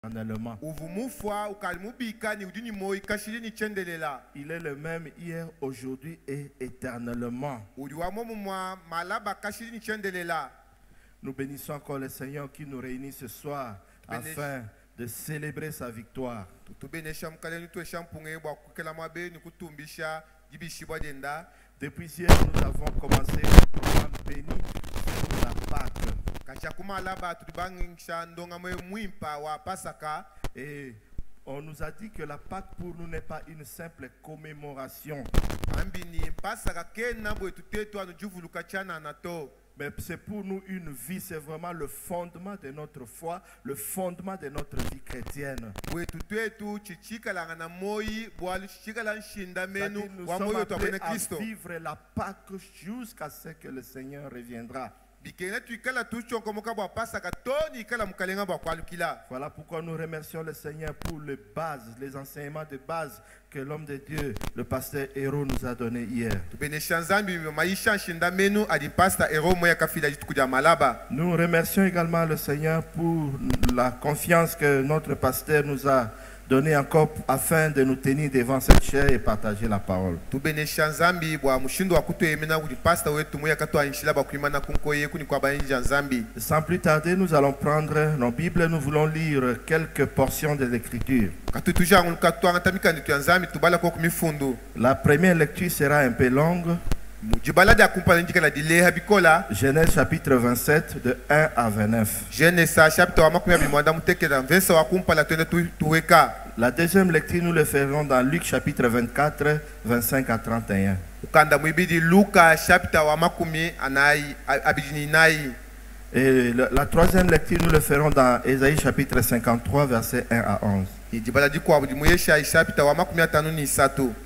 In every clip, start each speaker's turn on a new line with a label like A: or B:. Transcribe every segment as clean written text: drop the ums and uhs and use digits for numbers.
A: éternellement. Il est le même hier, aujourd'hui et éternellement. Nous bénissons encore le Seigneur qui nous réunit ce soir afin de célébrer sa victoire. Depuis hier, nous avons commencé le programme béni sur la Pâque. Et on nous a dit que la Pâque pour nous n'est pas une simple commémoration. Mais c'est pour nous une vie, c'est vraiment le fondement de notre foi, le fondement de notre vie chrétienne. Nous sommes appelés à vivre la Pâque jusqu'à ce que le Seigneur reviendra. Voilà pourquoi nous remercions le Seigneur pour les bases, les enseignements de base que l'homme de Dieu, le pasteur Héros, nous a donné hier. Nous remercions également le Seigneur pour la confiance que notre pasteur nous a donnée encore afin de nous tenir devant cette chair et partager la parole. Sans plus tarder, nous allons prendre nos Bibles, nous voulons lire quelques portions des Écritures. La première lecture sera un peu longue. Genèse chapitre 27 de 1 à 29. La deuxième lecture nous le ferons dans Luc chapitre 24 25 à 31. Et la troisième lecture nous le ferons dans Ésaïe chapitre 53 versets 1 à 11.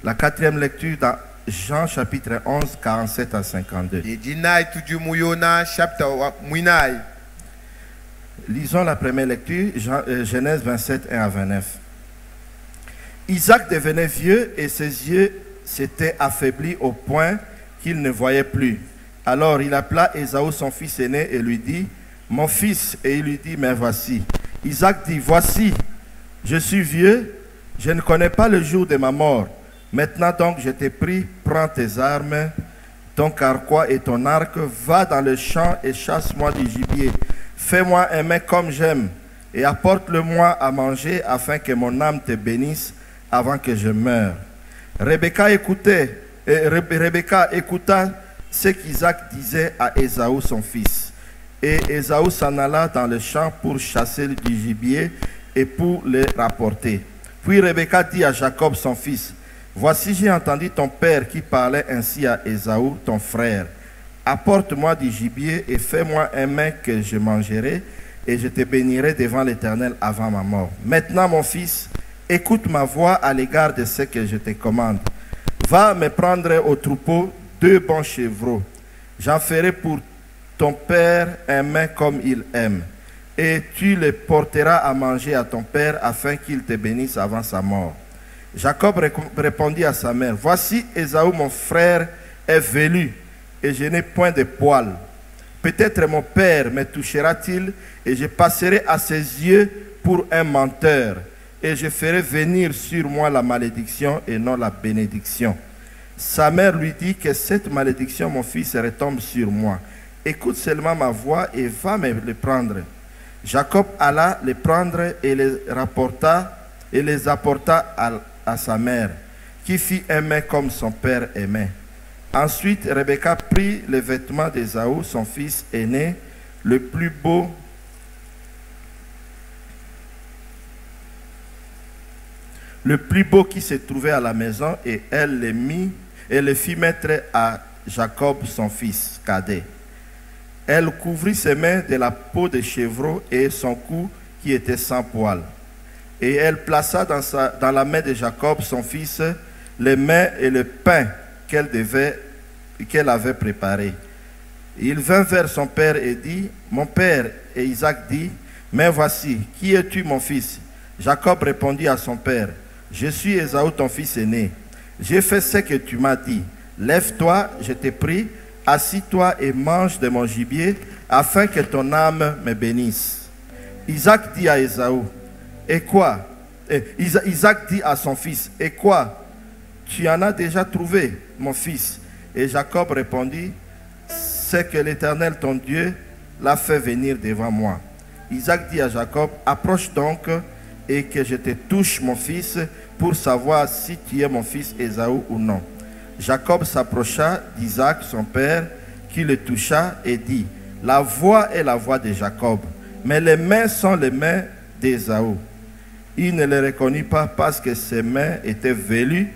A: La quatrième lecture dans Jean chapitre 11, 47 à 52. Lisons la première lecture, Genèse 27, 1 à 29. Isaac devenait vieux et ses yeux s'étaient affaiblis au point qu'il ne voyait plus. Alors il appela Ésaü son fils aîné et lui dit, mon fils, et il lui dit, mais voici. Isaac dit, voici, je suis vieux, je ne connais pas le jour de ma mort. Maintenant donc je t'ai pris, prends tes armes, ton carquois et ton arc, va dans le champ et chasse-moi du gibier. Fais-moi un mets comme j'aime et apporte-le-moi à manger afin que mon âme te bénisse avant que je meure. Rebecca écouta ce qu'Isaac disait à Ésaü son fils. Et Ésaü s'en alla dans le champ pour chasser du gibier et pour le rapporter. Puis Rebecca dit à Jacob son fils, voici j'ai entendu ton père qui parlait ainsi à Ésaü ton frère. Apporte-moi du gibier et fais-moi un mets que je mangerai et je te bénirai devant l'Éternel avant ma mort. Maintenant mon fils, écoute ma voix à l'égard de ce que je te commande. Va me prendre au troupeau 2 bons chevreaux. J'en ferai pour ton père un mets comme il aime. Et tu les porteras à manger à ton père afin qu'il te bénisse avant sa mort. Jacob répondit à sa mère, voici Ésaü mon frère est velu et je n'ai point de poils. Peut-être mon père me touchera-t-il et je passerai à ses yeux pour un menteur et je ferai venir sur moi la malédiction et non la bénédiction. Sa mère lui dit que cette malédiction, mon fils, retombe sur moi. Écoute seulement ma voix et va me le prendre. Jacob alla les prendre et les apporta à sa mère, qui fit un mets comme son père aimait. Ensuite, Rebecca prit les vêtements d'Ésaü, son fils aîné, le plus beau qui se trouvait à la maison, et elle le fit mettre à Jacob, son fils cadet. Elle couvrit ses mains de la peau de chevreau et son cou qui était sans poils. Et elle plaça dans la main de Jacob, son fils, les mets et le pain qu'elle avait préparé. Il vint vers son père et dit, mon père, et Isaac dit, mais voici, qui es-tu mon fils? Jacob répondit à son père, je suis Ésaü ton fils aîné. J'ai fait ce que tu m'as dit. Lève-toi, je te prie, assis-toi et mange de mon gibier, afin que ton âme me bénisse. Isaac dit à Ésaü, Et quoi? Isaac dit à son fils, et quoi? Tu en as déjà trouvé, mon fils? Et Jacob répondit, c'est que l'Éternel, ton Dieu, l'a fait venir devant moi. Isaac dit à Jacob, approche donc et que je te touche, mon fils, pour savoir si tu es mon fils Ésaü ou non. Jacob s'approcha d'Isaac, son père, qui le toucha et dit, la voix est la voix de Jacob, mais les mains sont les mains d'Ésaü. Il ne le reconnut pas parce que ses mains étaient velues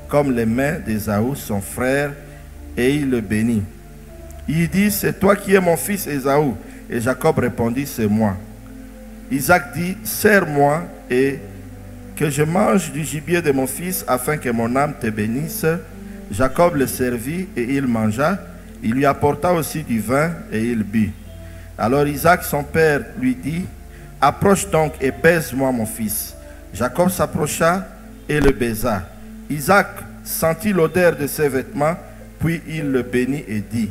A: comme les mains d'Ésaü, son frère, et il le bénit. Il dit, c'est toi qui es mon fils Ésaü. Et Jacob répondit, c'est moi. Isaac dit, serre-moi et que je mange du gibier de mon fils afin que mon âme te bénisse. Jacob le servit et il mangea. Il lui apporta aussi du vin et il but. Alors Isaac, son père, lui dit, approche donc et baise-moi mon fils. Jacob s'approcha et le baisa. Isaac sentit l'odeur de ses vêtements, puis il le bénit et dit,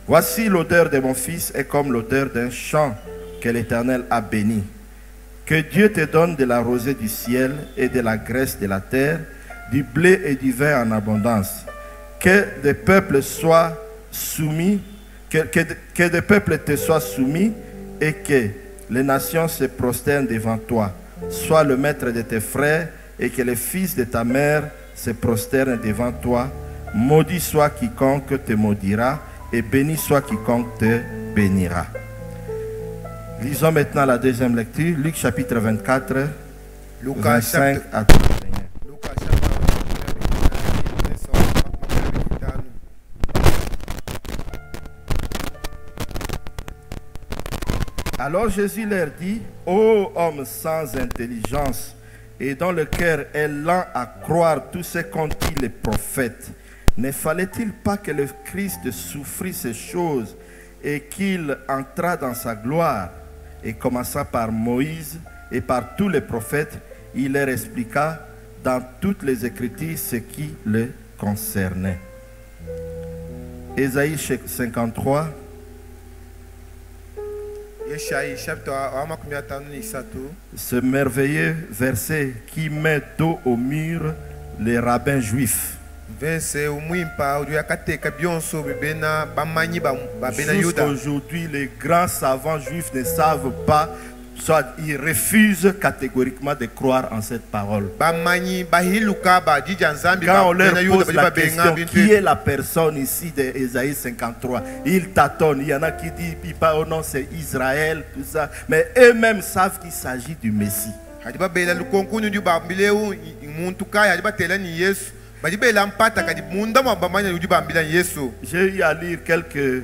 A: voici l'odeur de mon fils est comme l'odeur d'un champ que l'Éternel a béni. Que Dieu te donne de la rosée du ciel et de la graisse de la terre, du blé et du vin en abondance. Que des peuples soient soumis, que des peuples te soient soumis et que les nations se prosternent devant toi. Sois le maître de tes frères et que les fils de ta mère se prosternent devant toi. Maudit soit quiconque te maudira et béni soit quiconque te bénira. Lisons maintenant la deuxième lecture, Luc chapitre 24, 25 à 31. Alors Jésus leur dit, ô hommes sans intelligence et dont le cœur est lent à croire tout ce qu'ont dit les prophètes, ne fallait-il pas que le Christ souffrit ces choses et qu'il entrât dans sa gloire? Et commençant par Moïse et par tous les prophètes, il leur expliqua dans toutes les Écritures ce qui le concernait. Ésaïe 53. Ce merveilleux verset qui met dos au mur les rabbins juifs. Jusqu'aujourd'hui, les grands savants juifs ne savent pas, soit ils refusent catégoriquement de croire en cette parole. Quand on leur pose la question, qui est la personne ici d'Ésaïe 53, ils tâtonnent. Il y en a qui disent, oh non, c'est Israël, tout ça. Mais eux-mêmes savent qu'il s'agit du Messie. J'ai eu à lire quelques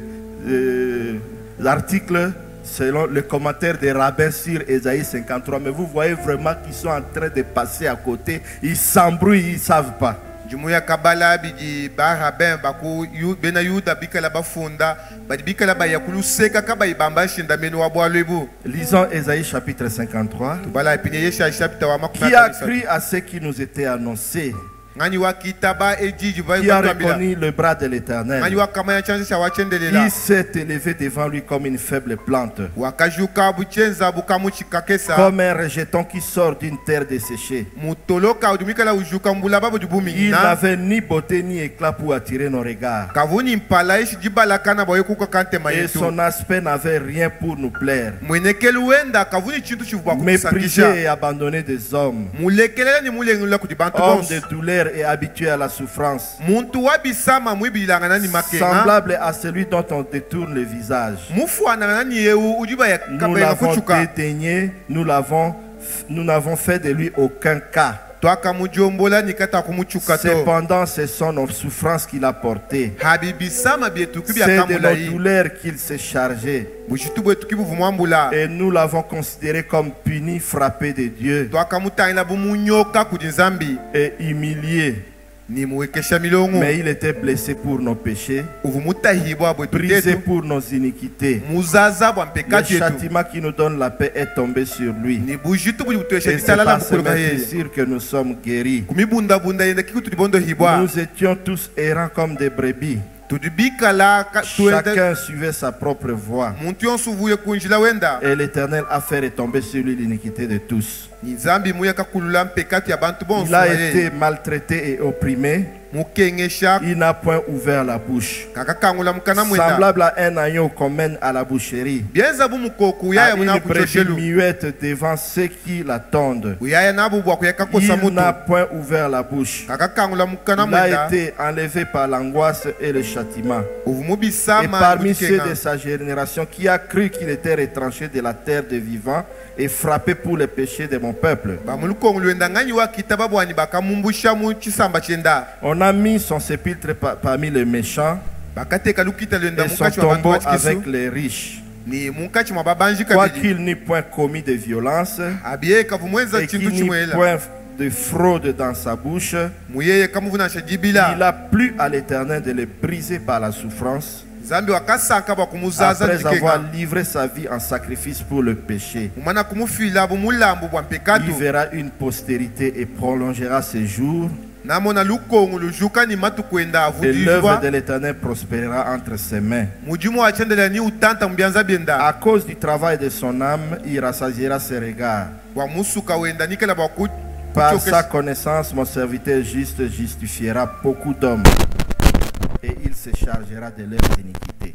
A: articles selon le commentaire des rabbins sur Ésaïe 53, mais vous voyez vraiment qu'ils sont en train de passer à côté, ils s'embrouillent, ils ne savent pas. Lisons Ésaïe chapitre 53. Qui a cru à ce qui nous était annoncé? Qui a reconnu le bras de l'Éternel? Il s'est élevé devant lui comme une faible plante, comme un rejeton qui sort d'une terre desséchée. Il n'avait ni beauté ni éclat pour attirer nos regards, et son aspect n'avait rien pour nous plaire. Méprisé et abandonné des hommes, homme de douleur et habitué à la souffrance, semblable à celui dont on détourne le visage. Nous l'avons dédaigné, nous n'avons fait de lui aucun cas. Cependant, ce sont nos souffrances qu'il a portées, c'est de nos douleurs qu'il s'est chargé, et nous l'avons considéré comme puni, frappé de Dieu et humilié. Mais il était blessé pour nos péchés, brisé pour nos iniquités. Le châtiment qui nous donne la paix est tombé sur lui, et c'est par ce blessure que nous sommes guéris. Nous étions tous errants comme des brebis, Chacun suivait sa propre voie. Et l'Éternel a fait retomber sur lui l'iniquité de tous. Il a été maltraité et opprimé. Il n'a point ouvert la bouche. Semblable à un agneau qu'on mène à la boucherie, à une brebis muette devant ceux qui l'attendent. Il n'a point ouvert la bouche. Il a été enlevé par l'angoisse et le châtiment. Et parmi ceux de sa génération qui a cru qu'il était retranché de la terre des vivants et frappé pour les péchés de mon peuple, on a mis son sépulcre parmi les méchants et son tombeau avec les riches. Quoiqu'il n'ait point commis de violence et qu'il n'ait point de fraude dans sa bouche, il a plu à l'Éternel de le briser par la souffrance, après avoir livré sa vie en sacrifice pour le péché. Il verra une postérité et prolongera ses jours. Et l'œuvre de l'Éternel prospérera entre ses mains. À cause du travail de son âme, il rassasiera ses regards. Par sa connaissance, mon serviteur juste justifiera beaucoup d'hommes, et il se chargera de leurs iniquités.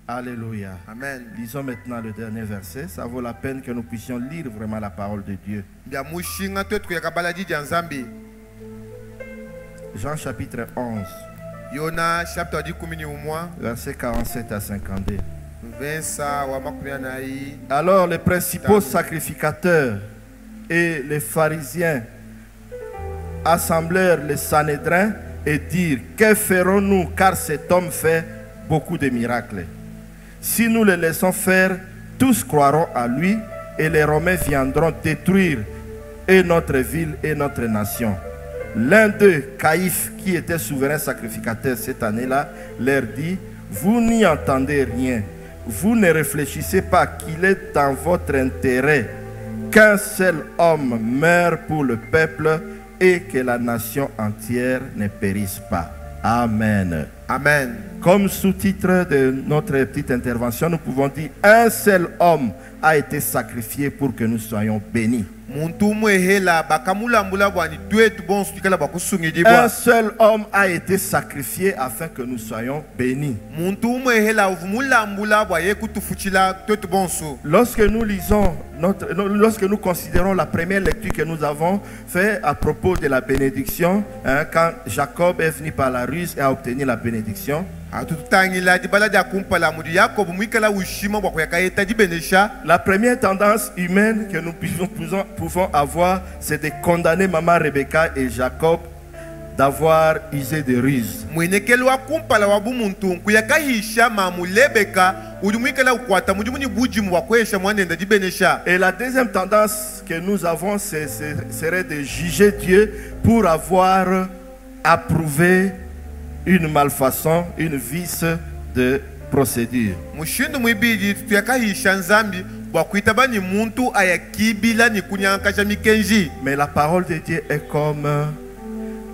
A: Alléluia.
B: Amen.
A: Lisons maintenant le dernier verset. Ça vaut la peine que nous puissions lire vraiment la parole de Dieu. Jean chapitre 11, verset 47 à 52. Alors les principaux sacrificateurs et les pharisiens assemblèrent les Sanhédrins et dirent: que ferons-nous, car cet homme fait beaucoup de miracles? Si nous le laissons faire, tous croiront à lui, et les Romains viendront détruire et notre ville et notre nation. L'un d'eux, Caïphe, qui était souverain sacrificateur cette année-là, leur dit: vous n'y entendez rien. Vous ne réfléchissez pas qu'il est dans votre intérêt qu'un seul homme meure pour le peuple et que la nation entière ne périsse pas. Amen.
B: Amen.
A: Comme sous-titre de notre petite intervention, nous pouvons dire: un seul homme a été sacrifié pour que nous soyons bénis. Un seul homme a été sacrifié afin que nous soyons bénis. Lorsque nous lisons, lorsque nous considérons la première lecture que nous avons faite à propos de la bénédiction, quand Jacob est venu par la ruse et a obtenu la bénédiction, la première tendance humaine que nous pouvons avoir, c'est de condamner maman Rebecca et Jacob d'avoir usé de ruse. Et la deuxième tendance que nous avons, serait de juger Dieu pour avoir approuvé une malfaçon, une vice de procédure. Mais la parole de Dieu est comme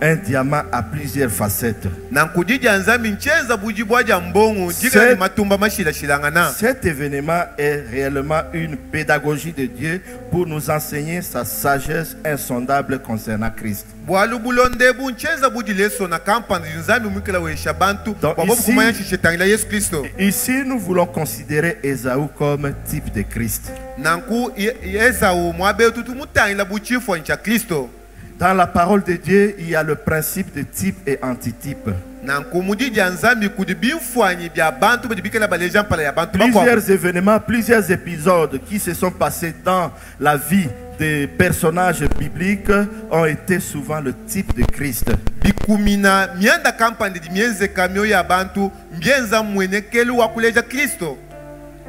A: un diamant à plusieurs facettes. Cet événement est réellement une pédagogie de Dieu pour nous enseigner sa sagesse insondable concernant Christ. Donc ici, nous voulons considérer Ésaü comme type de Christ. Dans la parole de Dieu, il y a le principe de type et antitype. Plusieurs événements, plusieurs épisodes qui se sont passés dans la vie des personnages bibliques ont été souvent le type de Christ.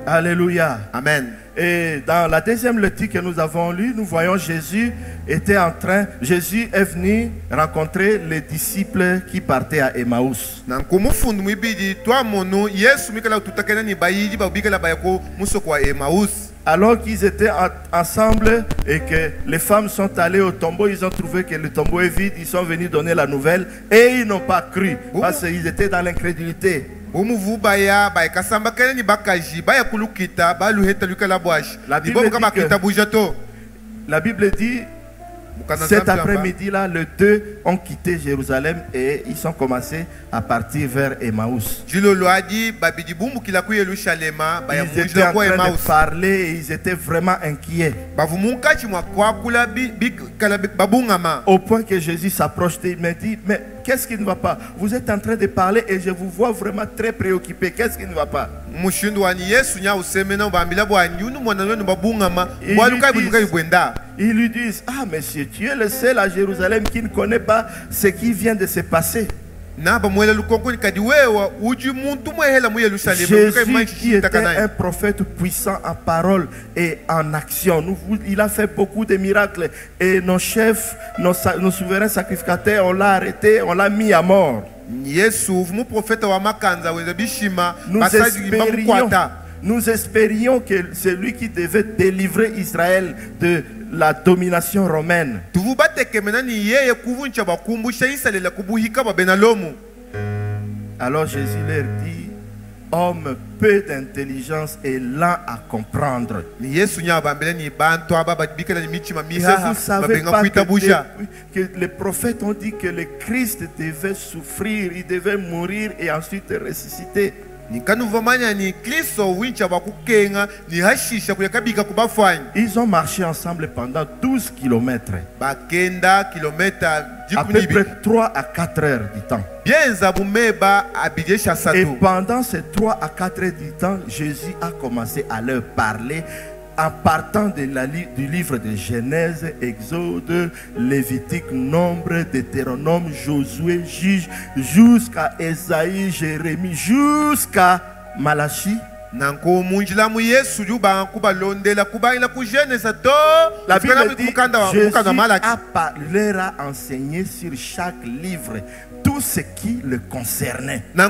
A: Alléluia.
B: Amen.
A: Et dans la deuxième lecture que nous avons lue, nous voyons Jésus est venu rencontrer les disciples qui partaient à Emmaüs. Alors qu'ils étaient ensemble et que les femmes sont allées au tombeau, ils ont trouvé que le tombeau est vide, ils sont venus donner la nouvelle et ils n'ont pas cru parce qu'ils étaient dans l'incrédulité. La Bible dit, cet après-midi-là, les deux ont quitté Jérusalem et ils ont commencé à partir vers Emmaüs. Ils étaient en train de parler et ils étaient vraiment inquiets. Au point que Jésus s'approche et me dit, mais qu'est-ce qui ne va pas? Vous êtes en train de parler et je vous vois vraiment très préoccupé. Qu'est-ce qui ne va pas? Ils lui disent, ah monsieur, tu es le seul à Jérusalem qui ne connaît pas ce qui vient de se passer. Jésus qui était un prophète puissant en parole et en action. Il a fait beaucoup de miracles et nos chefs, nos souverains sacrificateurs, on l'a arrêté, on l'a mis à mort. Nous espérions que celui qui devait délivrer Israël de la domination romaine. Alors Jésus leur dit, homme peu d'intelligence et lent à comprendre. Vous savez pas que les prophètes ont dit que le Christ devait souffrir, il devait mourir et ensuite ressusciter. Ils ont marché ensemble pendant 12 kilomètres. À peu près 3 à 4 heures du temps. Et pendant ces 3 à 4 heures du temps, Jésus a commencé à leur parler en partant du livre de Genèse, Exode, Lévitique, Nombre, Deutéronome, Josué, Juge, jusqu'à Esaïe, Jérémie, jusqu'à Malachie. La Bible dit, Jésus leur a enseigné sur chaque livre tout ce qui le concernait. Un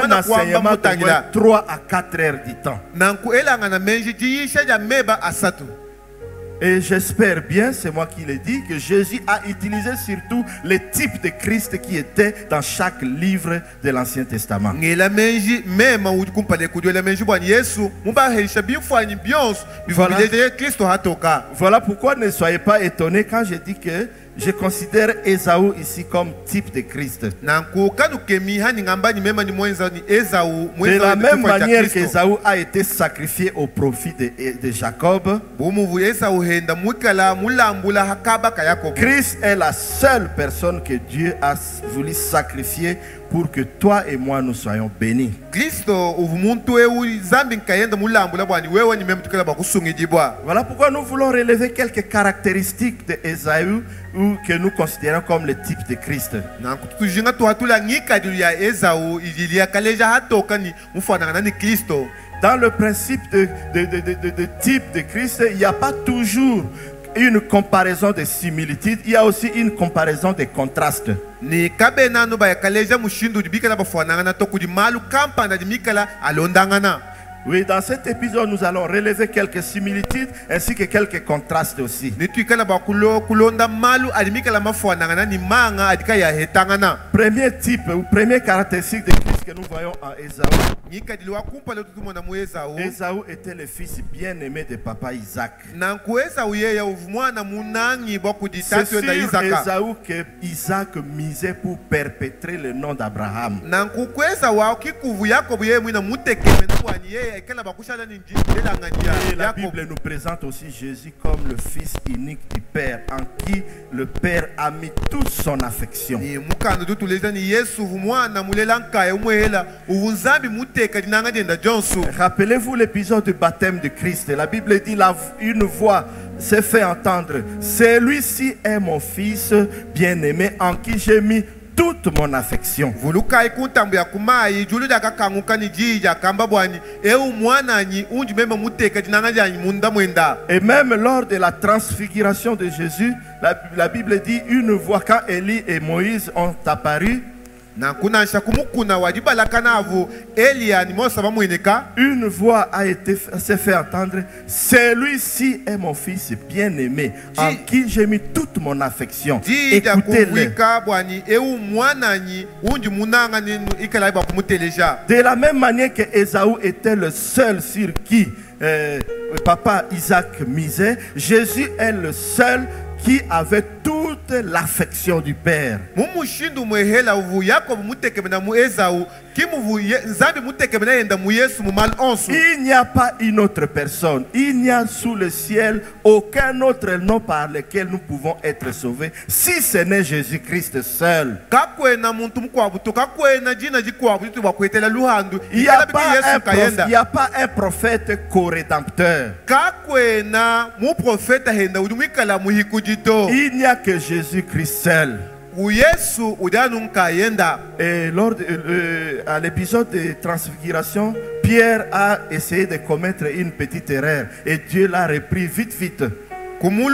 A: enseignement de 3 à 4 heures du temps. Et j'espère bien, c'est moi qui l'ai dit, que Jésus a utilisé surtout les types de Christ qui étaient dans chaque livre de l'Ancien Testament. Voilà pourquoi ne soyez pas étonnés quand je dis que je considère Ésaü ici comme type de Christ. De la même manière qu'Ésaü a été sacrifié au profit de Jacob, Christ est la seule personne que Dieu a voulu sacrifier pour que toi et moi nous soyons bénis. Voilà pourquoi nous voulons relever quelques caractéristiques d'Ésaü ou que nous considérons comme le type de Christ. Dans le principe de type de Christ, il n'y a pas toujours une comparaison de similitude, il y a aussi une comparaison de contraste. Oui, dans cet épisode, nous allons relever quelques similitudes ainsi que quelques contrastes aussi. Premier type ou première caractéristique de Christ que nous voyons en Ésaü. Ésaü était le fils bien-aimé de papa Isaac. C'est sur Ésaü que Isaac misait pour perpétrer le nom d'Abraham. Et la Bible nous présente aussi Jésus comme le fils unique du Père, en qui le Père a mis toute son affection. Rappelez-vous l'épisode du baptême de Christ. La Bible dit, une voix s'est fait entendre. Celui-ci est mon fils bien-aimé, en qui j'ai mis toute mon affection. Et même lors de la transfiguration de Jésus, la Bible dit une voix, quand Élie et Moïse ont apparu, Une voix s'est fait entendre. Celui-ci est mon fils bien-aimé, en qui j'ai mis toute mon affection. Écoutez-le. De la même manière que Ésaü était le seul sur qui papa Isaac misait, Jésus est le seul qui avait toute l'affection du Père. Il n'y a pas une autre personne, il n'y a sous le ciel aucun autre nom par lequel nous pouvons être sauvés, si ce n'est Jésus-Christ seul. Il n'y a pas un prophète co-rédempteur. Il n'y a que Jésus-Christ seul. Et lors à l'épisode de transfiguration, Pierre a essayé de commettre une petite erreur et Dieu l'a repris vite. Tellement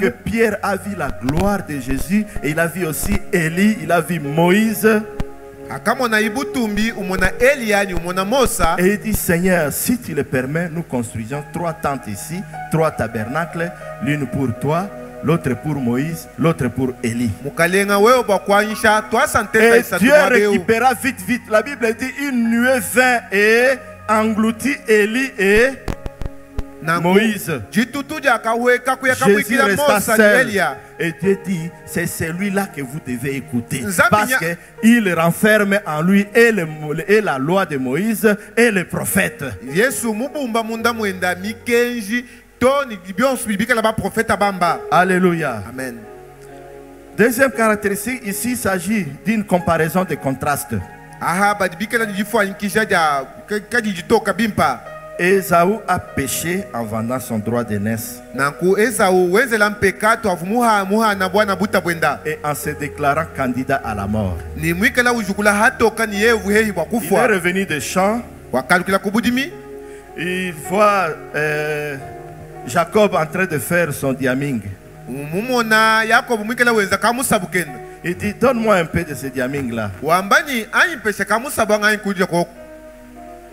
A: que Pierre a vu la gloire de Jésus et il a vu aussi Élie, il a vu Moïse. Et il dit, Seigneur, si tu le permets, nous construisons 3 tentes ici, 3 tabernacles, l'une pour toi, l'autre pour Moïse, l'autre pour Élie. Et Dieu récupéra vite. La Bible dit, une nuée vint et engloutit Élie et Moïse. Jésus resta seul. Et Dieu dit, c'est celui-là que vous devez écouter. Parce qu'il renferme en lui et la loi de Moïse et les prophètes. Alléluia.
B: Amen.
A: Deuxième caractéristique, ici il s'agit d'une comparaison de contraste. Ésaü a péché en vendant son droit d'aînesse et en se déclarant candidat à la mort. Il est revenu des champs. Il voit Jacob en train de faire son diaming. Il dit, donne-moi un peu de ce diaming là.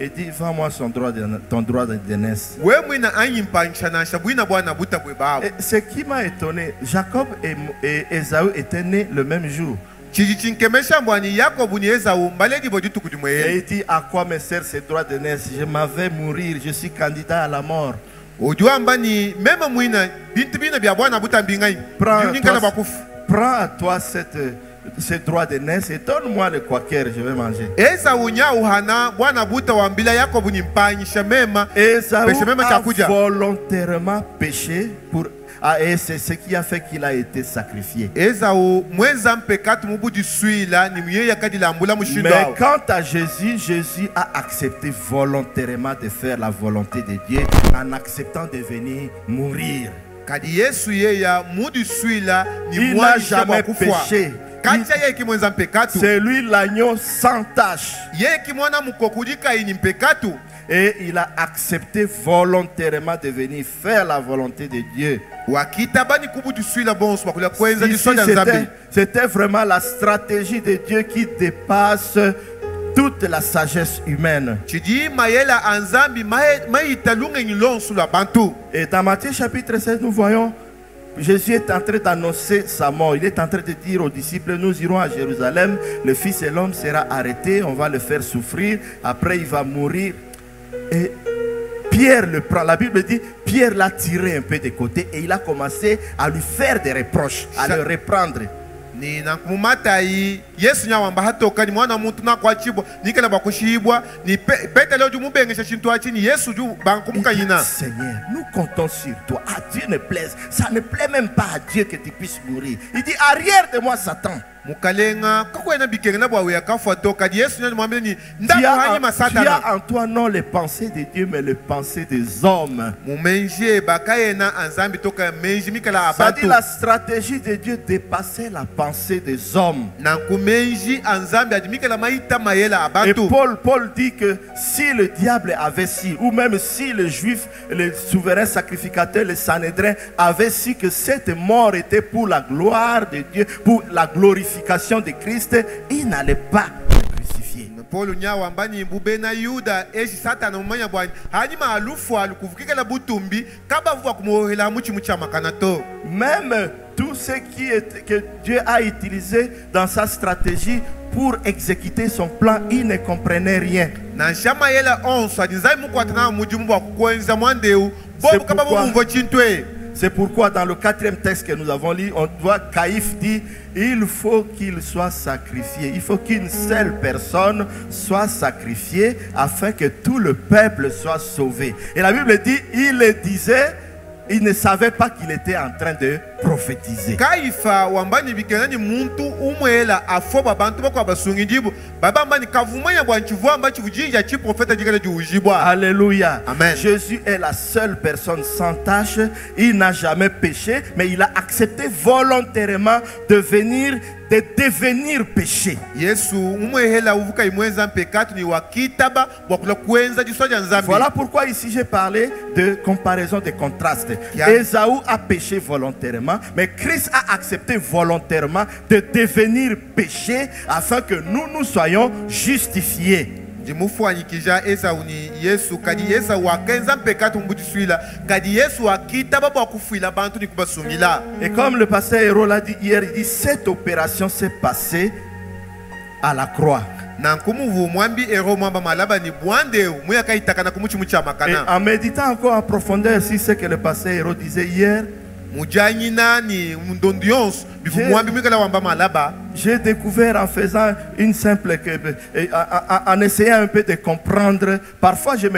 A: Il dit, vends-moi ton droit d'aînesse. Ce qui m'a étonné, Jacob et Ésaü étaient nés le même jour. Et il dit, à quoi me sert ce droit d'aînesse? Je m'avais mourir, je suis candidat à la mort. Prends à toi ce droit d'aînesse et donne-moi le quaker, je vais manger. Ésaü a volontairement péché et c'est ce qui a fait qu'il a été sacrifié. Mais quant à Jésus, Jésus a accepté volontairement de faire la volonté de Dieu en acceptant de venir mourir. Il n'a jamais péché. C'est lui l'agneau sans tache. Et il a accepté volontairement de venir faire la volonté de Dieu. C'était vraiment la stratégie de Dieu qui dépasse toute la sagesse humaine. Et dans Matthieu chapitre 16, nous voyons Jésus est en train d'annoncer sa mort. Il est en train de dire aux disciples, nous irons à Jérusalem, le Fils de l'homme sera arrêté, on va le faire souffrir, après il va mourir. Et Pierre le prend. La Bible dit, Pierre l'a tiré un peu de côté et il a commencé à lui faire des reproches, à le reprendre.
B: Seigneur,
A: nous comptons sur toi. À Dieu ne plaise. Ça ne plaît même pas à Dieu que tu puisses mourir. Il dit, arrière de moi, Satan.
B: mukalenga kakwena bikengena bwawe akafoto kadi Yesu nyani mwambeni
A: Tu
B: ndakuhanyi masatana
A: as en toi non les pensées de Dieu, mais les pensées des hommes.
B: mumenje bakayena anzambi toka menji mikala
A: Ça dit
B: abatu
A: la stratégie de Dieu dépassait la pensée des hommes.
B: nankumenji anzambi adimikala maita mayela
A: Et
B: abatu.
A: Paul dit que si le diable avait su, ou même si les juifs, les souverains sacrificateurs, les Sanhédrins avaient su que cette mort était pour la gloire de Dieu, pour la glorification de Christ, ils n'allaient pas le crucifier.
B: Paul nyawa mbani mbubena Yuda eji satana mumanya bwani hanyuma alufu alukuvukikala butumbi kaba vuwa kumuhela muchi makanato.
A: Même tout ce que Dieu a utilisé dans sa stratégie pour exécuter son plan, il ne comprenait rien.
B: Na shama yela onso adinzai mukwatana mujumbu wa kukwenza mwandeu bobu kaba mumvo chintwe.
A: C'est pourquoi dans le 4e texte que nous avons lu, on voit Caïphe dit, il faut qu'il soit sacrifié. Il faut qu'une seule personne soit sacrifiée afin que tout le peuple soit sauvé. Et la Bible dit, il le disait, il ne savait pas qu'il était en train de prophétiser.
B: Kaifa wambani bikenani muntu umwela afoba bantu bako abasungijibu baba mbani kavumanya bwanchivu ambachi vujinja chi profeta jikala juujibwa.
A: Alléluia.
B: Amen.
A: Jésus est la seule personne sans tache. Il n'a jamais péché, mais il a accepté volontairement de devenir péché.
B: Yesu umwehela uvuka imwenza mpekatu ni wakitaba wakula kwenza jiswaja nzambi.
A: Voilà pourquoi ici j'ai parlé de comparaison, de contraste.
B: Yeah.
A: Ésaü a péché volontairement, mais Christ a accepté volontairement de devenir péché afin que nous soyons justifiés.
B: Jimufuanyikija Esau ni Yesu kadi Esau wakenza mpekatu mbujiswila kadi Yesu wakitaba bakufuila bantu ni kubasungila.
A: Et comme le pasteur Héro l'a dit hier, il dit cette opération s'est passée à la croix. Et en méditant encore en profondeur sur ce que le pasteur Héro disait hier, j'ai découvert en faisant une simple, en essayant un peu de comprendre, parfois je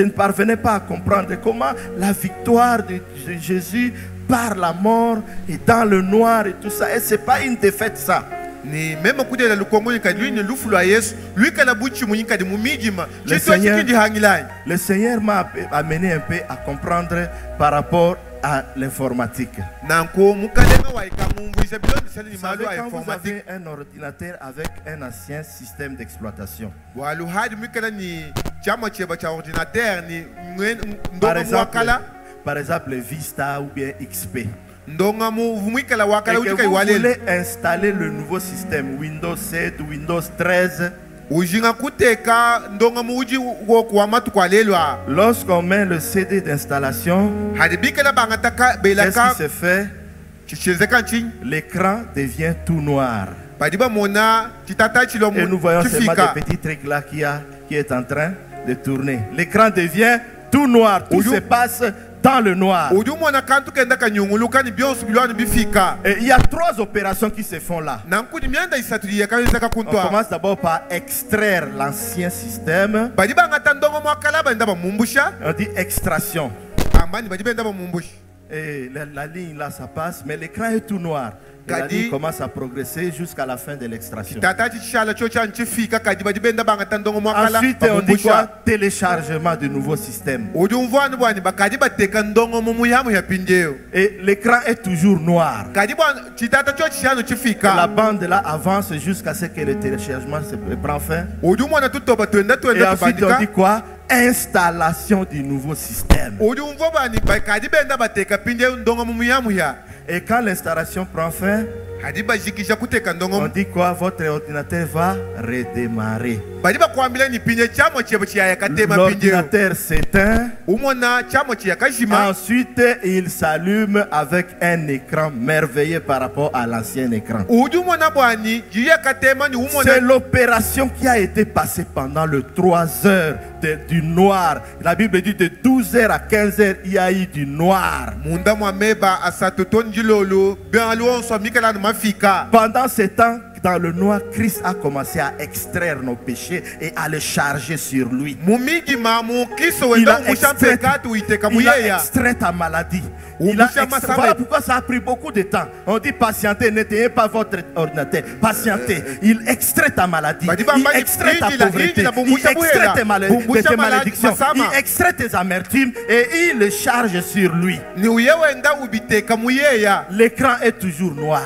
A: ne parvenais pas à comprendre comment la victoire de Jésus par la mort et dans le noir et tout ça, et ce n'est pas une défaite ça.
B: Ni même coup de la lukongo ni kadui ni lufu la Yesu lui kala buchi munyika de mumijima
A: le Seigneur m'a amené un peu à comprendre par rapport à l'informatique.
B: Vous
A: savez, quand vous avez un ordinateur avec un ancien système d'exploitation, par exemple Vista ou bien XP, et que vous voulez installer le nouveau système Windows 7, Windows 13, lorsqu'on met le CD d'installation, qu'est-ce qui se fait? L'écran devient tout noir. Et nous voyons seulement des petits trucs là qui est en train de tourner. L'écran devient tout noir. Tout se passe dans le noir. Et il y a 3 opérations qui se font là. On commence d'abord par extraire l'ancien système. On dit extraction. Et la ligne là ça passe, mais l'écran est tout noir. Et la ligne commence à progresser jusqu'à la fin de l'extraction. Ensuite on dit quoi? Téléchargement du nouveau système. Et l'écran est toujours noir. La bande là avance jusqu'à ce que le téléchargement se prend fin. Et ensuite on dit quoi? Installation du nouveau système. Et quand l'installation prend fin, on dit quoi? Votre ordinateur va redémarrer. L'ordinateur s'éteint. Ensuite, il s'allume avec un écran merveilleux par rapport à l'ancien écran. C'est l'opération qui a été passée pendant les 3 heures du noir. La Bible dit de 12h à 15h, il y a eu du noir. Pendant ce temps, dans le noir, Christ a commencé à extraire nos péchés et à les charger sur lui. Il a extrait ta maladie. Voilà pourquoi ça a pris beaucoup de temps. On dit patientez, n'éteignez pas votre ordinateur. Patientez. Il extrait ta maladie. Il extrait ta pauvreté. Il extrait tes malédictions. Il extrait tes amertumes et il les charge sur lui. L'écran est toujours noir.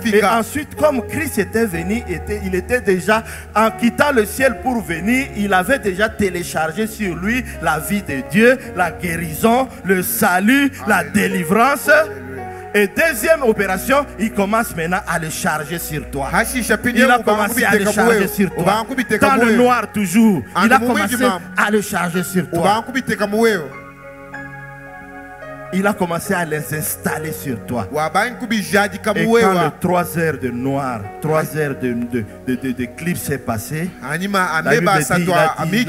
A: Et ensuite, comme Christ était venu, il était déjà, en quittant le ciel pour venir, il avait déjà téléchargé sur lui la vie de Dieu, la guérison, le salut, la délivrance. Et deuxième opération, il commence maintenant à le charger sur toi. Il a commencé à le charger sur toi. Dans le noir toujours, il a commencé à le charger sur toi. Il a commencé à les installer sur toi. Et quand les 3 heures de noir, 3 heures d'éclipse s'est passé, il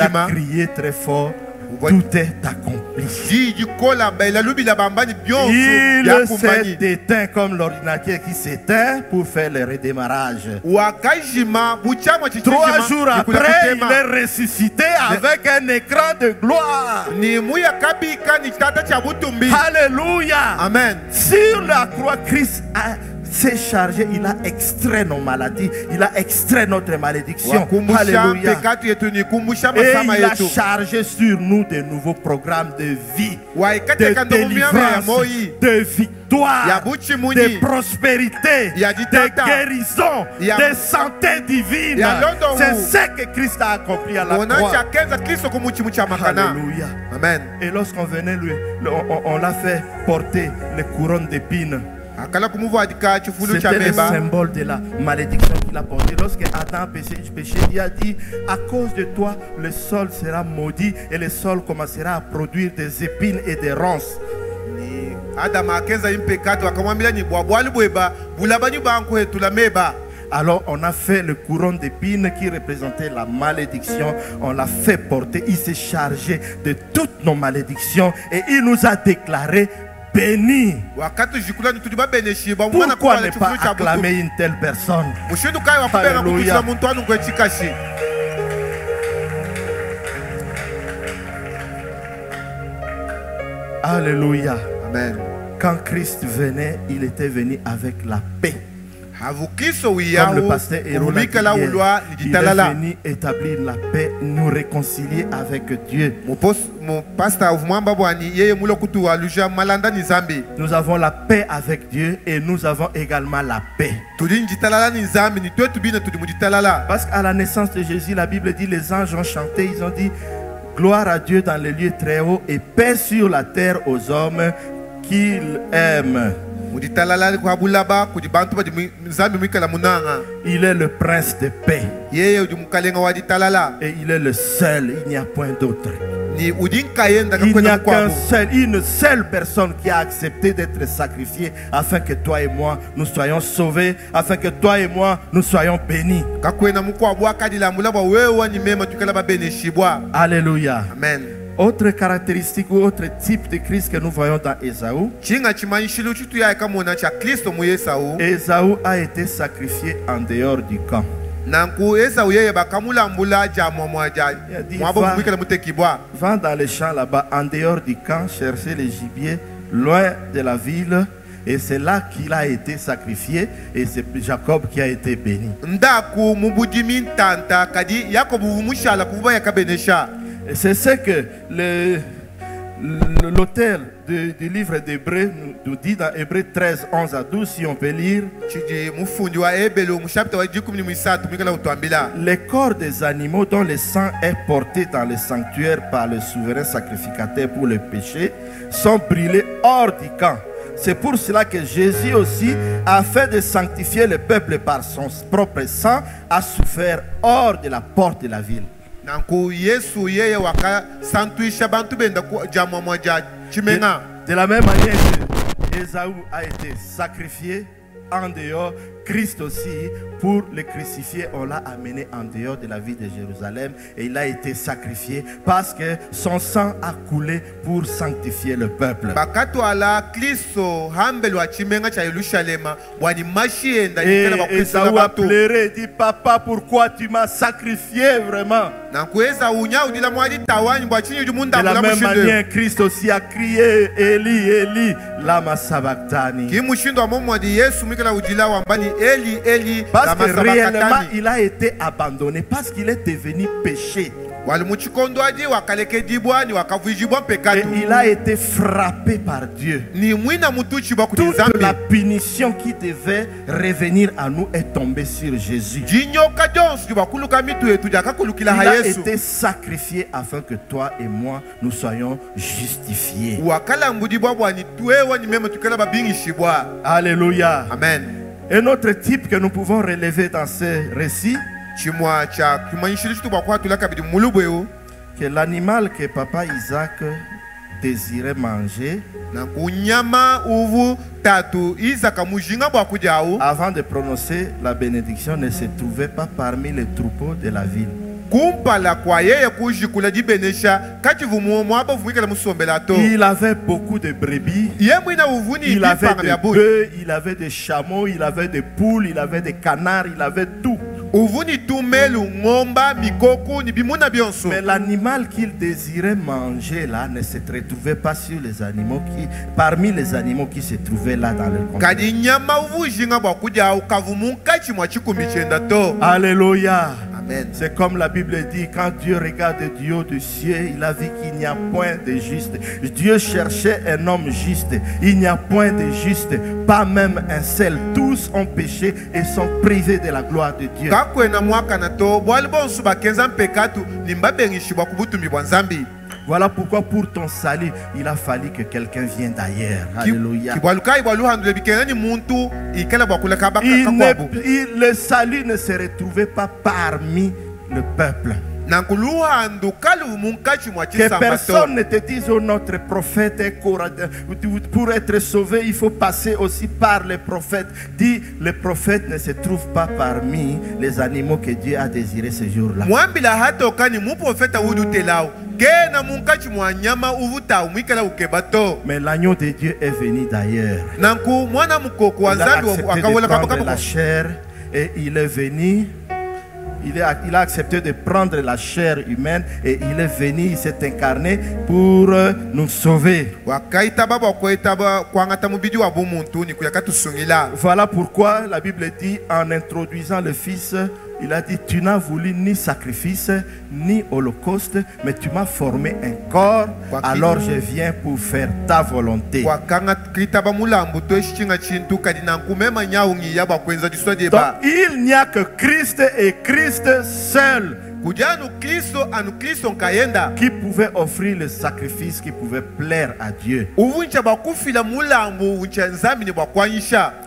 A: a crié très fort. Tout est accompli. Il s'est éteint comme l'ordinateur qui s'éteint pour faire le redémarrage. 3 jours après, il est ressuscité avec un écran de gloire. Alléluia.
B: Amen.
A: Sur la croix, Christ s'est chargé, il a extrait nos maladies, il a extrait notre malédiction. Alléluia. Et il a chargé sur nous de nouveaux programmes de vie, de délivrance, de victoire, de prospérité, de guérison, de santé divine. C'est ce que Christ a accompli à la croix. Alléluia.
B: Amen.
A: Et lorsqu'on venait, on l'a fait porter les couronnes d'épines. C'était le symbole de la malédiction qu'il a porté. Lorsque Adam a péché, il a dit: à cause de toi, le sol sera maudit et le sol commencera à produire des épines et des ronces. Alors on a fait le couronne d'épines qui représentait la malédiction. On l'a fait porter. Il s'est chargé de toutes nos malédictions et il nous a déclaré béni. Pourquoi ne pas acclamer une telle personne? Alléluia. Alléluia.
B: Amen.
A: Quand Christ venait, il était venu avec la paix. Comme le pasteur Héro l'a dit hier, il est venu établir la paix, nous réconcilier avec Dieu. Nous avons la paix avec Dieu et nous avons également la paix. Parce qu'à la naissance de Jésus, la Bible dit, les anges ont chanté, ils ont dit: gloire à Dieu dans les lieux très hauts et paix sur la terre aux hommes qu'il aime. Il est le prince de paix. Et il est le seul, il n'y a point d'autre. Il n'y a une seule personne qui a accepté d'être sacrifiée afin que toi et moi nous soyons sauvés, afin que toi et moi nous soyons bénis. Alléluia.
B: Amen.
A: Autre caractéristique ou autre type de Christ que nous voyons dans Ésaü. Ésaü a été sacrifié en dehors du camp. Va dans les champs là-bas, en dehors du camp, chercher les gibiers, loin de la ville. Et c'est là qu'il a été sacrifié. Et c'est Jacob qui a été béni. C'est ce que l'auteur du livre d'Hébreux nous dit dans Hébreux 13, 11 à 12, si on peut lire. Les corps des animaux dont le sang est porté dans le sanctuaire par le souverain sacrificateur pour le péché sont brûlés hors du camp. C'est pour cela que Jésus aussi, afin de sanctifier le peuple par son propre sang, a souffert hors de la porte de la ville. De la même manière que Ésaü a été sacrifié en dehors, Christ aussi, pour le crucifier, on l'a amené en dehors de la ville de Jérusalem et il a été sacrifié parce que son sang a coulé pour sanctifier le peuple. Et Ésaü a pleuré et dit, papa, pourquoi tu m'as sacrifié vraiment? De la même manière, Christ aussi a crié, Eli, Eli, lama sabachthani. Parce que réellement, il a été abandonné, parce qu'il est devenu péché. Et il a été frappé par Dieu. Toute la punition qui devait revenir à nous est tombée sur Jésus. Il a été sacrifié afin que toi et moi nous soyons justifiés. Alléluia.
B: Amen.
A: Un autre type que nous pouvons relever dans ce récit, que l'animal que papa Isaac désirait manger, avant de prononcer la bénédiction, ne se trouvait pas parmi les troupeaux de la ville. Il avait beaucoup de brebis, il avait des bœufs, il avait des chameaux, il avait des poules, il avait des canards, il avait tout. Mais l'animal qu'il désirait manger là ne se retrouvait pas sur les animaux parmi les animaux qui se trouvaient là dans le compagnie. Alléluia. C'est comme la Bible dit, quand Dieu regarde du haut du ciel, il a vu qu'il n'y a point de juste. Dieu cherchait un homme juste. Il n'y a point de juste, pas même un seul. Tous ont péché et sont privés de la gloire de Dieu. Voilà pourquoi pour ton salut, il a fallu que quelqu'un vienne d'ailleurs. Alléluia. Le salut ne se retrouvait pas parmi le peuple. Que personne ne te dise, oh, notre prophète est courageux. Pour être sauvé, il faut passer aussi par les prophètes. Dit, le prophète ne se trouve pas parmi les animaux que Dieu a désirés ce jour-là. Mais l'agneau de Dieu est venu d'ailleurs. Il a accepté de prendre la chair et il est venu. Il a accepté de prendre la chair humaine et il est venu, il s'est incarné pour nous sauver. Voilà pourquoi la Bible dit, en introduisant le Fils, il a dit, tu n'as voulu ni sacrifice, ni holocauste, mais tu m'as formé un corps, alors je viens pour faire ta volonté. Donc il n'y a que Christ et Christ seul qui pouvait offrir le sacrifice qui pouvait plaire à Dieu.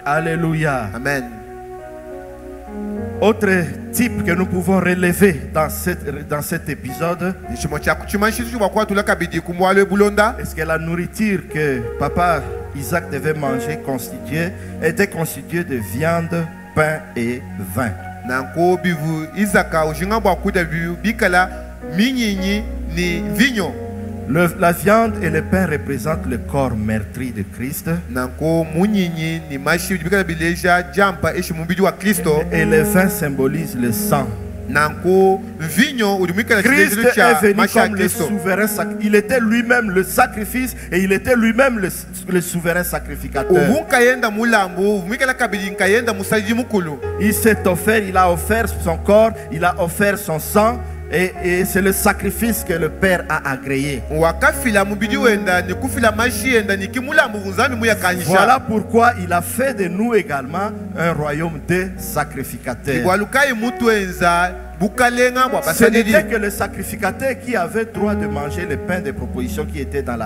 A: Alléluia.
B: Amen.
A: Autre type que nous pouvons relever dans cet épisode, est-ce que la nourriture que papa Isaac devait manger était constituée de viande, pain et vin. La viande et le pain représentent le corps meurtri de Christ. Et le vin symbolise le sang. Christ est venu comme le souverain sacrificateur. Il était lui-même le sacrifice et il était lui-même le souverain sacrificateur. Il s'est offert, il a offert son corps, il a offert son sang. Et c'est le sacrifice que le Père a agréé. Voilà pourquoi il a fait de nous également un royaume de sacrificateurs. Ce n'était que le sacrificateur qui avait droit de manger le pain de proposition qui était dans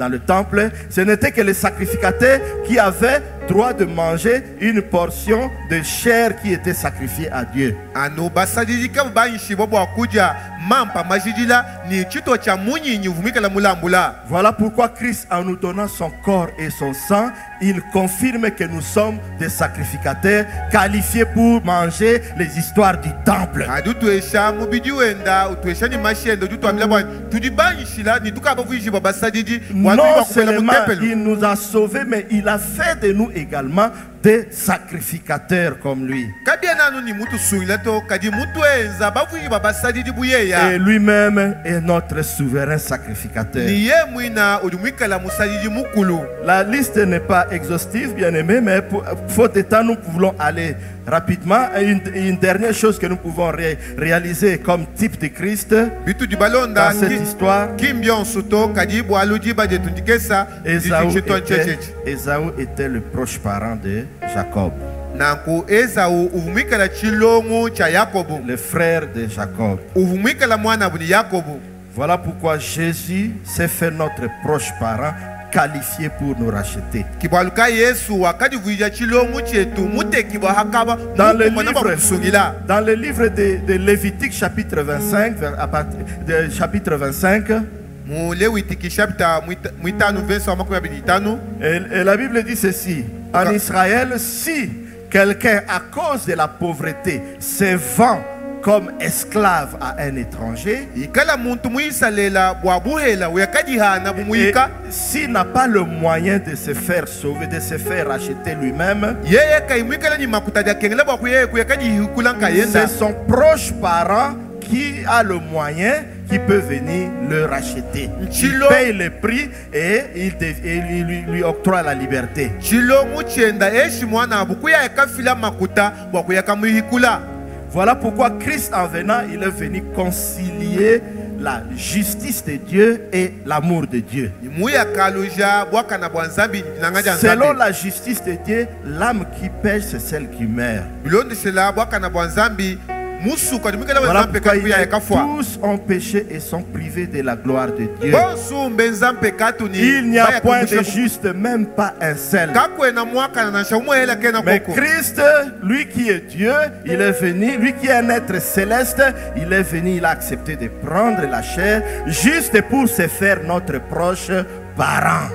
A: le temple. Ce n'était que le sacrificateur qui avait droit de manger une portion de chair qui était sacrifiée à Dieu.
B: ano basadidi ka banshi bobo akuja mampa majidila ni chito cha munyi nyuvumikala mulambula.
A: Voilà pourquoi Christ, en nous donnant son corps et son sang, il confirme que nous sommes des sacrificateurs qualifiés pour manger les histoires du temple.
B: Adutuesha mubidi wenda utuesha ni mashendo dutu amila bwana tudi banshila ni tuka bavuji babasadidi
A: Non seulement il nous a sauvés, mais il a fait de nous également des sacrificateurs comme lui. Et lui-même est notre souverain sacrificateur. La liste n'est pas exhaustive, bien aimé, mais faute de temps, nous pouvons aller rapidement. Une dernière chose que nous pouvons réaliser comme type de Christ dans cette histoire. Ésaü était le proche parent de Jacob, le frère de Jacob. Voilà pourquoi Jésus s'est fait notre proche parent, qualifié pour nous racheter. Dans le livre de Lévitique chapitre 25, à partir de chapitre 25, et la Bible dit ceci: en Israël, si quelqu'un à cause de la pauvreté se vend comme esclave à un étranger, et s'il n'a pas le moyen de se faire sauver, de se faire racheter lui-même, c'est son proche parent qui a le moyen, qui peut venir le racheter. Il paye le prix et il lui octroie la liberté. Voilà pourquoi Christ, en venant, il est venu concilier la justice de Dieu et l'amour de Dieu. Selon la justice de Dieu, l'âme qui pêche, c'est celle qui meurt. Voilà pourquoi tous ont péché et sont privés de la gloire de Dieu. Il n'y a point de juste, même pas un seul. Mais Christ, lui qui est Dieu, il est venu, lui qui est un être céleste, il est venu, il a accepté de prendre la chair juste pour se faire notre proche parent.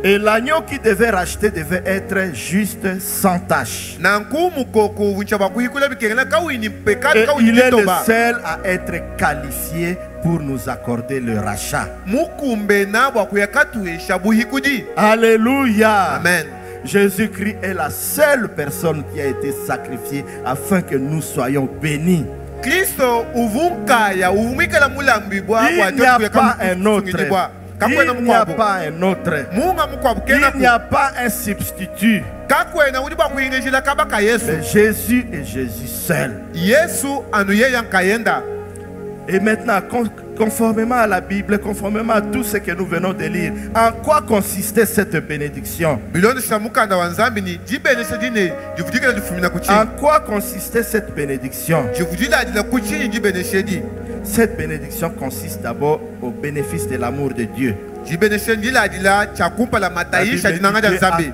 A: Et l'agneau qui devait racheter devait être juste sans tache. Et il est le seul à être qualifié pour nous accorder le rachat. Alléluia.
B: Amen.
A: Jésus-Christ est la seule personne qui a été sacrifiée afin que nous soyons bénis. Il n'y a pas un autre. Il n'y a pas un autre. Il n'y a pas un substitut. Mais Jésus est Jésus seul. Et maintenant, conformément à la Bible, conformément à tout ce que nous venons de lire, en quoi consistait cette bénédiction? En quoi consistait cette bénédiction? Cette bénédiction consiste d'abord au bénéfice de l'amour de Dieu. La Bible dit, Dieu a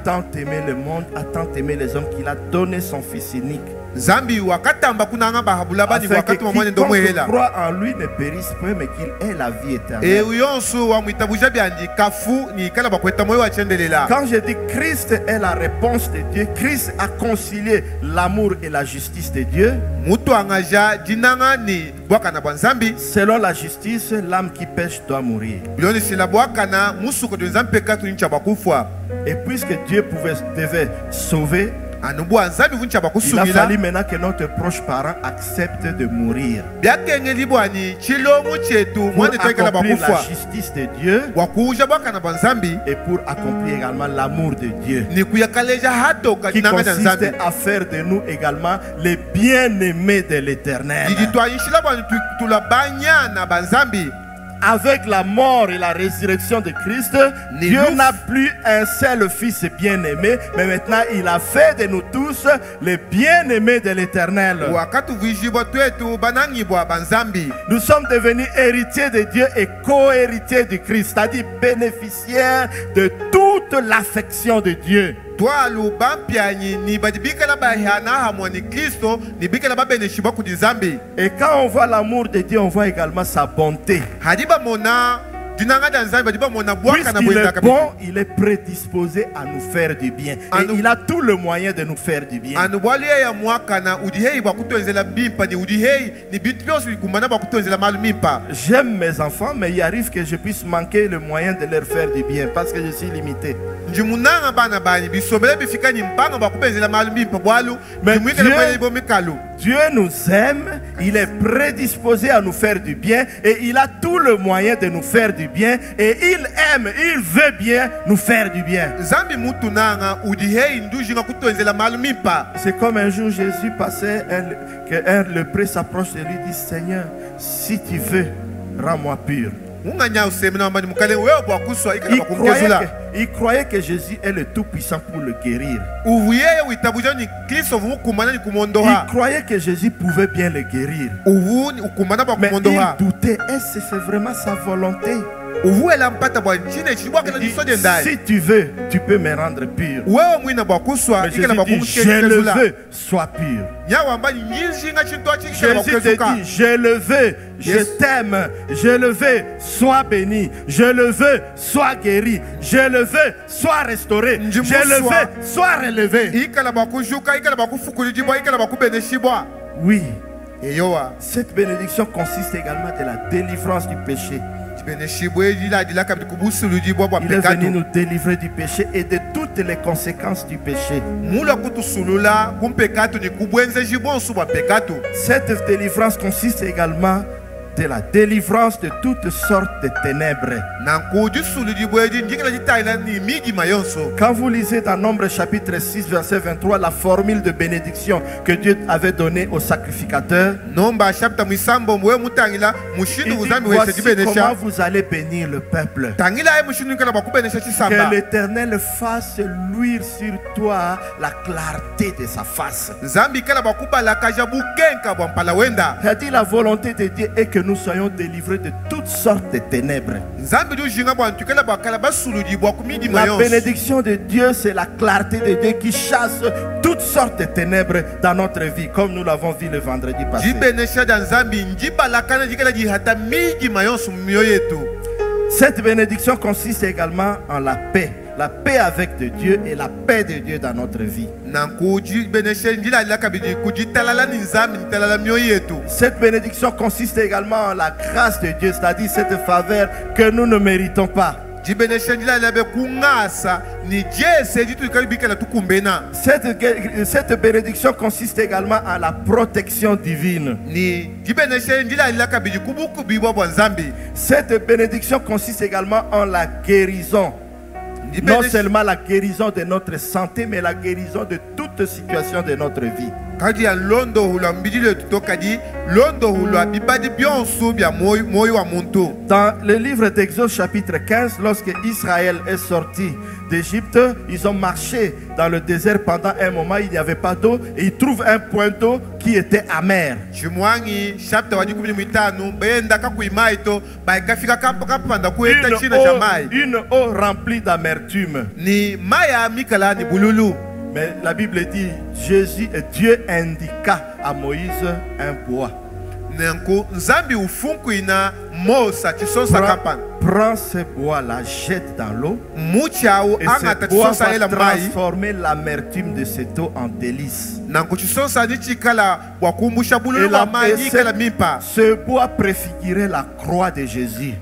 A: tant aimé le monde, a tant aimé les hommes qu'il a donné son Fils unique. Afin que quiconque croit en lui ne périsse point, mais qu'il ait la vie éternelle. Quand je dis Christ est la réponse de Dieu, Christ a concilié l'amour et la justice de Dieu. Selon la justice, l'âme qui pêche doit mourir. Et puisque Dieu devait sauver, il a fallu maintenant que notre proche parent accepte de mourir pour accomplir la justice de Dieu et pour accomplir également l'amour de Dieu, qui consiste à faire de nous également les bien-aimés de l'Éternel. avec la mort et la résurrection de Christ, Dieu n'a plus un seul fils bien-aimé, mais maintenant il a fait de nous tous les bien-aimés de l'Éternel. Nous sommes devenus héritiers de Dieu et co-héritiers du Christ, c'est-à-dire bénéficiaires de toute l'affection de Dieu. Et quand on voit l'amour de Dieu, on voit également sa bonté. Puisqu'il est bon, il est prédisposé à nous faire du bien. Et il a tout le moyen de nous faire du bien. J'aime mes enfants, mais il arrive que je puisse manquer le moyen de leur faire du bien parce que je suis limité. Mais Dieu nous aime, il est prédisposé à nous faire du bien et il a tout le moyen de nous faire du bien et il aime, il veut bien nous faire du bien. C'est comme un jour Jésus passait, le prêtre s'approche de lui et dit: Seigneur, si tu veux, rends-moi pur. Il croyait que Jésus est le Tout-Puissant pour le guérir. Il croyait que Jésus pouvait bien le guérir. Mais il doutait, est-ce que c'est vraiment sa volonté? Si tu veux, tu peux me rendre pur. Mais Jésus dit: je le veux, sois pur. Jésus te dit: je le veux, je t'aime, je le veux, sois béni, je le veux, sois guéri, je le veux, sois restauré, je le veux, sois relevé. Oui, cette bénédiction consiste également de la délivrance du péché. Il est venu nous délivrer du péché et de toutes les conséquences du péché. Cette délivrance consiste également de la délivrance de toutes sortes de ténèbres. Quand vous lisez dans Nombre chapitre 6 verset 23 la formule de bénédiction que Dieu avait donnée aux sacrificateurs, il dit: voici comment vous allez bénir le peuple. Que l'Éternel fasse luire sur toi la clarté de sa face. C'est-à-dire la volonté de Dieu est que nous soyons délivrés de toutes sortes de ténèbres. La bénédiction de Dieu, c'est la clarté de Dieu qui chasse toutes sortes de ténèbres dans notre vie, comme nous l'avons vu le vendredi passé. Cette bénédiction consiste également en la paix avec de Dieu et la paix de Dieu dans notre vie. Cette bénédiction consiste également en la grâce de Dieu, c'est-à-dire cette faveur que nous ne méritons pas. Cette bénédiction consiste également en la protection divine. Cette bénédiction consiste également en la guérison. Non seulement la guérison de notre santé, mais la guérison de toute situation de notre vie. Dans le livre d'Exode chapitre 15, lorsque Israël est sorti d'Égypte, ils ont marché dans le désert pendant un moment, il n'y avait pas d'eau et ils trouvent un point d'eau qui était amer. Une eau remplie d'amertume. Mais la Bible dit, Dieu indiqua à Moïse un bois. Prends ce bois-là, jette dans l'eau, et ce bois va transformer l'amertume de cette eau en délice. Ce bois préfigurait la croix de Jésus.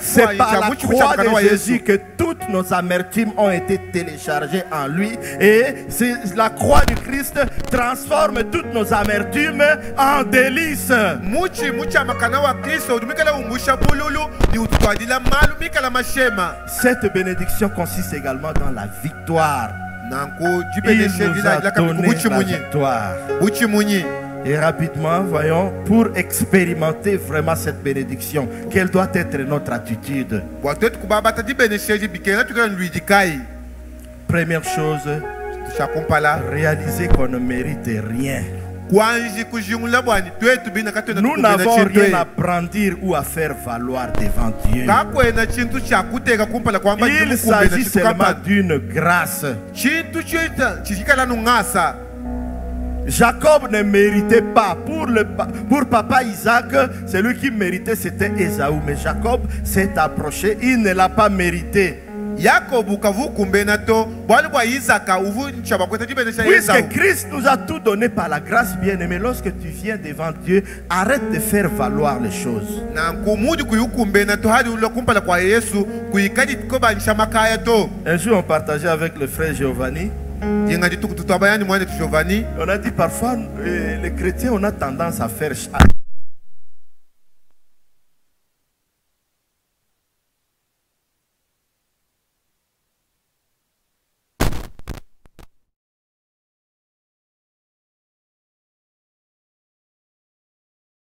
A: C'est par la croix de Jésus que toutes nos amertumes ont été téléchargées en lui. Et la croix du Christ transforme toutes nos amertumes en délices. Cette bénédiction consiste également dans la victoire. Il nous a donné la victoire. Et rapidement, voyons, pour expérimenter vraiment cette bénédiction, quelle doit être notre attitude? Première chose, réaliser qu'on ne mérite rien. Nous n'avons rien à brandir ou à faire valoir devant Dieu. Il s'agit seulement d'une grâce. Jacob ne méritait pas. Pour papa Isaac, celui qui méritait c'était Ésaü. Mais Jacob s'est approché, il ne l'a pas mérité. Puisque Christ nous a tout donné par la grâce, bien-aimé, lorsque tu viens devant Dieu, arrête de faire valoir les choses. Un jour, on partageait avec le frère Giovanni. On a dit parfois, les chrétiens, on a tendance à faire